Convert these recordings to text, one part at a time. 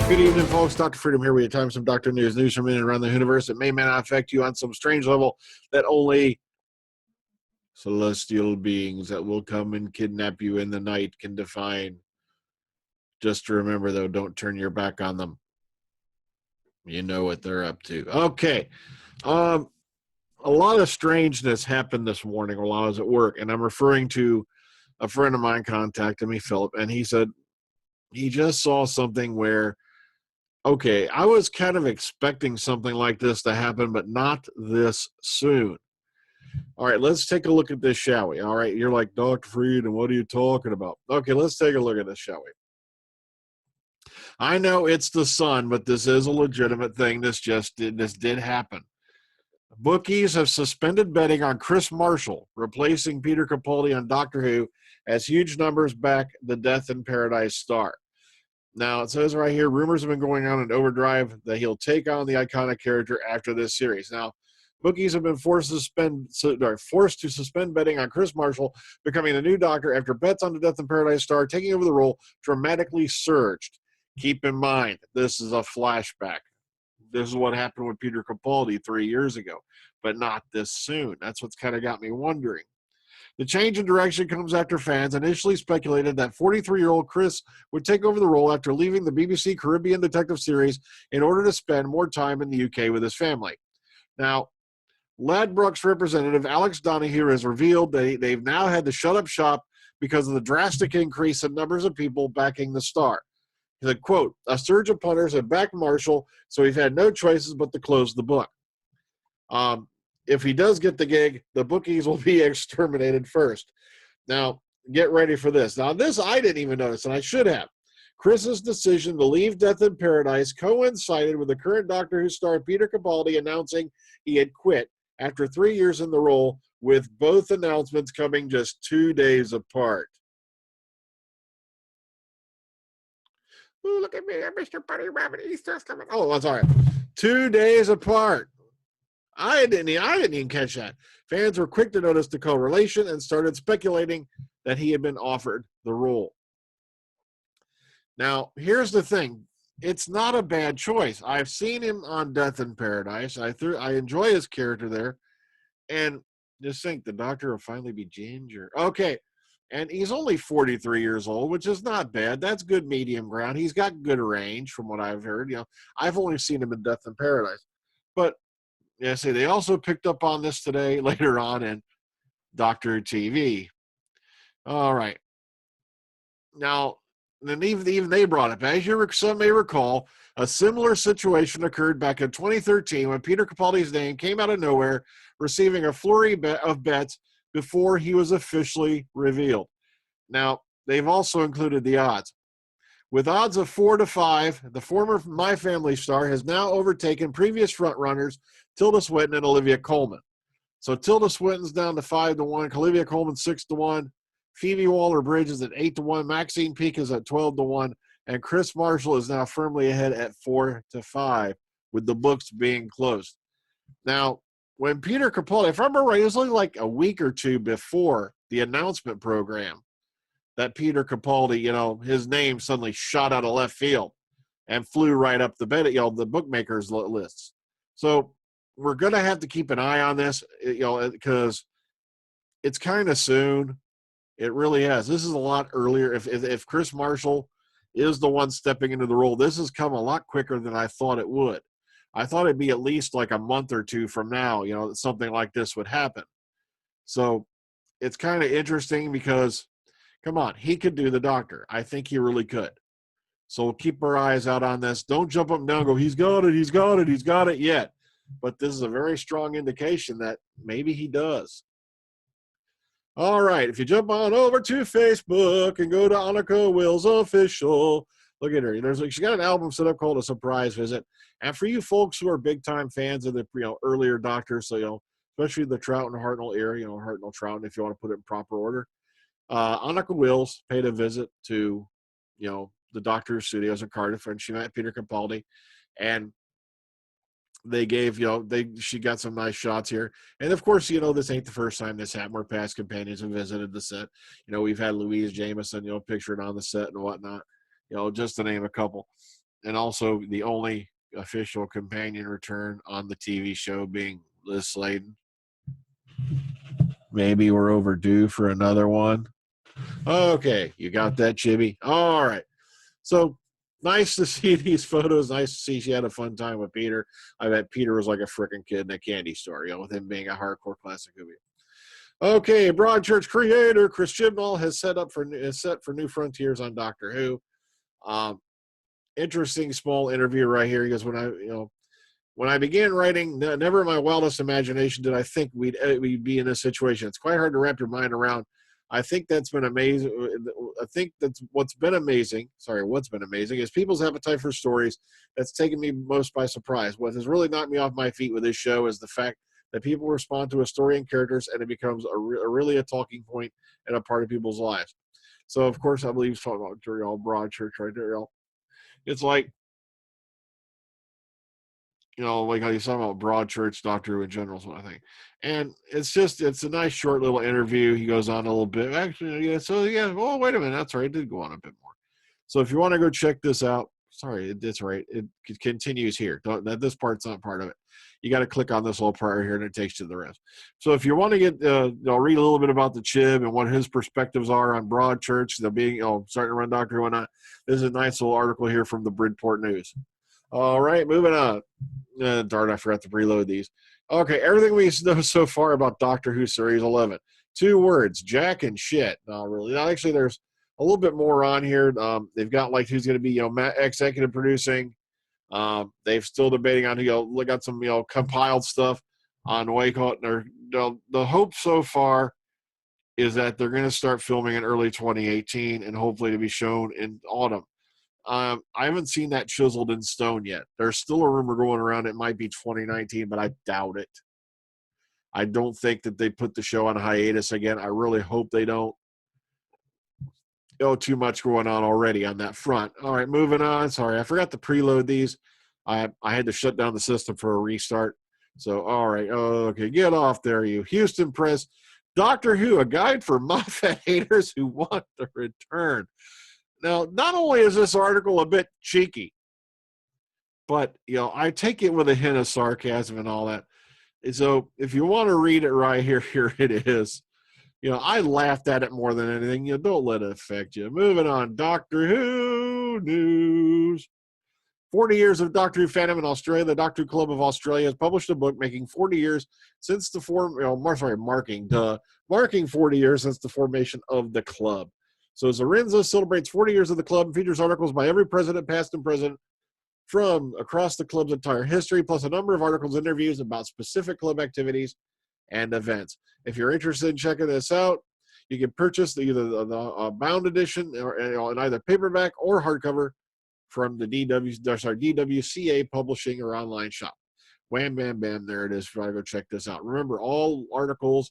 Good evening, folks. Dr. Freedom here with you. Time some Doctor News from in and around the universe that may not affect you on some strange level that only celestial beings that will come and kidnap you in the night can define. Just to remember, though, don't turn your back on them. You know what they're up to. Okay. A lot of strangeness happened this morning while I was at work, and I'm referring to a friend of mine contacted me, Philip, and he said he just saw something where, okay, I was kind of expecting something like this to happen, but not this soon. All right, let's take a look at this, shall we? All right, you're like, Dr. Freedom, what are you talking about? Okay, let's take a look at this, shall we? I know it's the sun, but this is a legitimate thing. This did happen. Bookies have suspended betting on Kris Marshall, replacing Peter Capaldi on Doctor Who, as huge numbers back the Death in Paradise star. Now, it says right here, rumors have been going on in overdrive that he'll take on the iconic character after this series. Now, bookies have been forced to suspend betting on Kris Marshall becoming the new Doctor after bets on the Death in Paradise star taking over the role dramatically surged. Keep in mind, this is a flashback. This is what happened with Peter Capaldi 3 years ago, but not this soon. That's what's kind of got me wondering. The change in direction comes after fans initially speculated that 43-year-old Kris would take over the role after leaving the BBC Caribbean detective series in order to spend more time in the UK with his family. Now, Ladbrokes representative Alex Donahue has revealed that they've now had to shut up shop because of the drastic increase in numbers of people backing the star. He said, quote, a surge of punters have backed Marshall, so we've had no choices but to close the book. If he does get the gig, the bookies will be exterminated first. Now, get ready for this. Now, this I didn't even notice, and I should have. Kris's decision to leave Death in Paradise coincided with the current Doctor Who star Peter Capaldi announcing he had quit after 3 years in the role, with both announcements coming just 2 days apart. Ooh, look at me, I'm Mr. Bunny Rabbit. Easter's coming. Oh, I'm sorry. 2 days apart. I didn't even catch that. Fans were quick to notice the correlation and started speculating that he had been offered the role. Now, here's the thing. It's not a bad choice. I've seen him on Death in Paradise. I enjoy his character there. And just think, the Doctor will finally be Ginger. Okay. And he's only 43 years old, which is not bad. That's good medium ground. He's got good range from what I've heard. You know, I've only seen him in Death in Paradise. But yeah, see, they also picked up on this today later on in Doctor TV. All right. Now, then even they brought up, as some may recall, a similar situation occurred back in 2013 when Peter Capaldi's name came out of nowhere, receiving a flurry of bets before he was officially revealed. Now, they've also included the odds. With odds of 4-5, the former My Family star has now overtaken previous frontrunners Tilda Swinton and Olivia Colman. So Tilda Swinton's down to 5-1, Olivia Colman 6-1, Phoebe Waller-Bridge is at 8-1, Maxine Peake is at 12-1, and Kris Marshall is now firmly ahead at 4-5, with the books being closed. Now, when Peter Capaldi, if I remember right, it was only like a week or two before the announcement program that Peter Capaldi, you know, his name suddenly shot out of left field and flew right up the bookmakers lists. So we're going to have to keep an eye on this, you know, because it's kind of soon. It really is. This is a lot earlier. If Kris Marshall is the one stepping into the role, this has come a lot quicker than I thought it would. I thought it'd be at least like a month or two from now, you know, that something like this would happen. So it's kind of interesting because, come on, he could do the Doctor. I think he really could. So we'll keep our eyes out on this. Don't jump up and down and go, he's got it yet. But this is a very strong indication that maybe he does. All right, if you jump on over to Facebook and go to Annika Wills Official, look at her. She got an album set up called A Surprise Visit. And for you folks who are big-time fans of the earlier Doctors, so especially the Troughton and Hartnell era, Hartnell Troughton, if you want to put it in proper order, Annika Wills paid a visit to, the Doctor's studios in Cardiff, and she met Peter Capaldi, and they gave, she got some nice shots here. And of course, this ain't the first time this happened where past companions have visited the set. We've had Louise Jameson, pictured on the set and whatnot, just to name a couple. and also the only official companion return on the TV show being Liz Sladen. Maybe we're overdue for another one. Okay, you got that, Chibi? All right. So nice to see these photos. Nice to see she had a fun time with Peter. I bet Peter was like a freaking kid in a candy store, with him being a hardcore classic movie. Okay, Broadchurch Creator Chris Chibnall has set for new frontiers on Doctor Who. Interesting small interview right here. He goes, when I began writing, never in my wildest imagination did I think we'd be in this situation. It's quite hard to wrap your mind around. I think that's been amazing. I think that's what's been amazing. Sorry, what's been amazing is people's appetite for stories. That's taken me most by surprise. What has really knocked me off my feet with this show is the fact that people respond to a story and characters, and it becomes really a talking point and a part of people's lives. So, of course, I believe he's talking about Broadchurch right there, y'all. It's like, like how he's talking about Broadchurch, Doctor Who in general, sort of thing. And it's a nice short little interview. He goes on a little bit. Actually, oh, wait a minute. That's right. It did go on a bit more. So if you want to go check this out, sorry, that's right. It continues here. This part's not part of it. You got to click on this little part right here, and it takes you to the rest. So if you want to get, read a little bit about the Chib and what his perspectives are on Broadchurch, being, starting to run Doctor Who and whatnot, there's a nice little article here from the Bridport News. All right, moving on. Darn, I forgot to preload these. Okay, everything we know so far about Doctor Who Series 11. 2 words, Jack and shit. No, really. Actually, there's a little bit more on here. They've got who's going to be, executive producing. They've still debating on, got some, compiled stuff on Waycott. The hope so far is that they're going to start filming in early 2018 and hopefully to be shown in autumn. I haven't seen that chiseled in stone yet. There's still a rumor going around it might be 2019, but I doubt it. I don't think that they put the show on hiatus again. I really hope they don't. Too much going on already on that front. All right, moving on. Sorry, I forgot to preload these. I had to shut down the system for a restart. So, all right. Okay, get off there, you. Houston Press. Doctor Who, a guide for Moffat haters who want to return. Now, not only is this article a bit cheeky, but, I take it with a hint of sarcasm and all that. So if you want to read it right here, here it is. I laughed at it more than anything. Don't let it affect you. Moving on. Doctor Who news. 40 years of Doctor Who fandom in Australia. The Doctor Who Club of Australia has published a book making 40 years since marking 40 years since the formation of the club. So Zarinza celebrates 40 years of the club and features articles by every president, past and present, from across the club's entire history, plus a number of articles and interviews about specific club activities and events. If you're interested in checking this out, you can purchase either the bound edition or in either paperback or hardcover from the DWCA publishing or online shop. Wham, bam, bam, there it is. Try to go check this out. Remember, all articles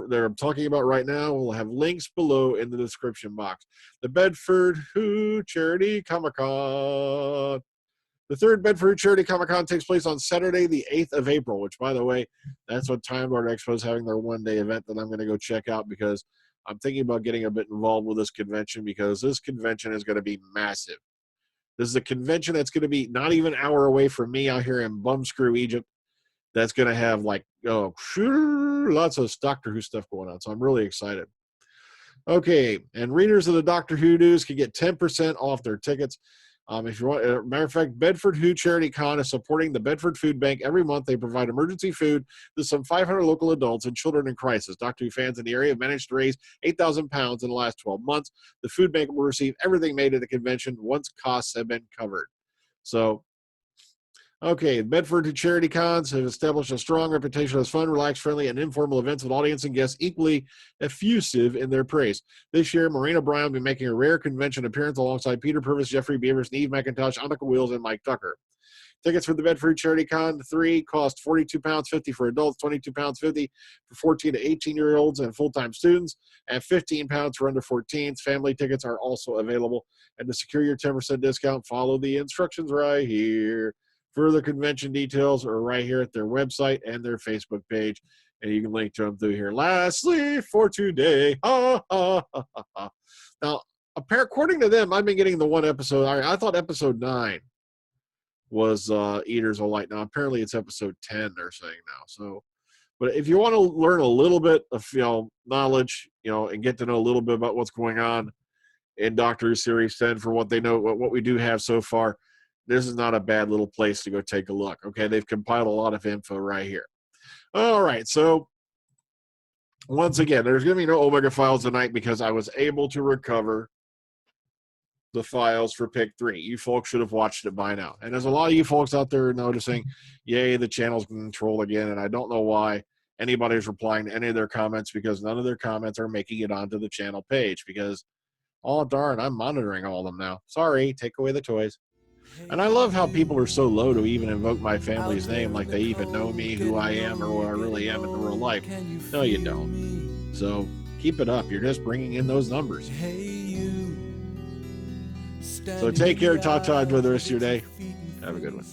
that I'm talking about right now will have links below in the description box. The Bedford Who Charity Comic-Con. The 3rd Bedford Who Charity Comic-Con takes place on Saturday, the 8th of April, which, by the way, that's when Time Lord Expo is having their one-day event that I'm going to go check out because I'm thinking about getting a bit involved with this convention because this convention is going to be massive. This is a convention that's going to be not even an hour away from me out here in Bumscrew, Egypt. That's going to have lots of Doctor Who stuff going on. So I'm really excited. Okay, and readers of the Doctor Who news can get 10% off their tickets. If you want, matter of fact, Bedford Who Charity Con is supporting the Bedford Food Bank. Every month, they provide emergency food to some 500 local adults and children in crisis. Doctor Who fans in the area have managed to raise £8,000 in the last 12 months. The food bank will receive everything made at the convention once costs have been covered. So, okay, Bedford Who Charity Cons have established a strong reputation as fun, relaxed, friendly, and informal events with audience and guests equally effusive in their praise. This year, Maureen O'Brien will be making a rare convention appearance alongside Peter Purvis, Jeffrey Beavers, Neve McIntosh, Annika Wheels, and Mike Tucker. Tickets for the Bedford Charity Con 3 cost £42.50 for adults, £22.50 for 14 to 18-year-olds and full-time students, and £15 for under 14s. Family tickets are also available. And to secure your 10% discount, follow the instructions right here. Further convention details are right here at their website and their Facebook page, and you can link to them through here. Lastly, for today, now, according to them, I've been getting the one episode. I thought episode 9 was Eaters of Light. Now apparently it's episode 10 they're saying now. So, but if you want to learn a little bit of knowledge, and get to know a little bit about what's going on in Doctor Who Series 10 for what they know, what we do have so far, this is not a bad little place to go take a look. Okay, they've compiled a lot of info right here. All right, so once again, there's going to be no Omega files tonight because I was able to recover the files for Pick 3. You folks should have watched it by now. And there's a lot of you folks out there noticing, yay, the channel's controlled again, and I don't know why anybody's replying to any of their comments because none of their comments are making it onto the channel page because, oh, darn, I'm monitoring all of them now. Sorry, take away the toys. And I love how people are so low to even invoke my family's name, like they even know me, who I am, or what I really am in real life. No, you don't. So keep it up. You're just bringing in those numbers. So take care, talk to you for the rest of your day. Have a good one.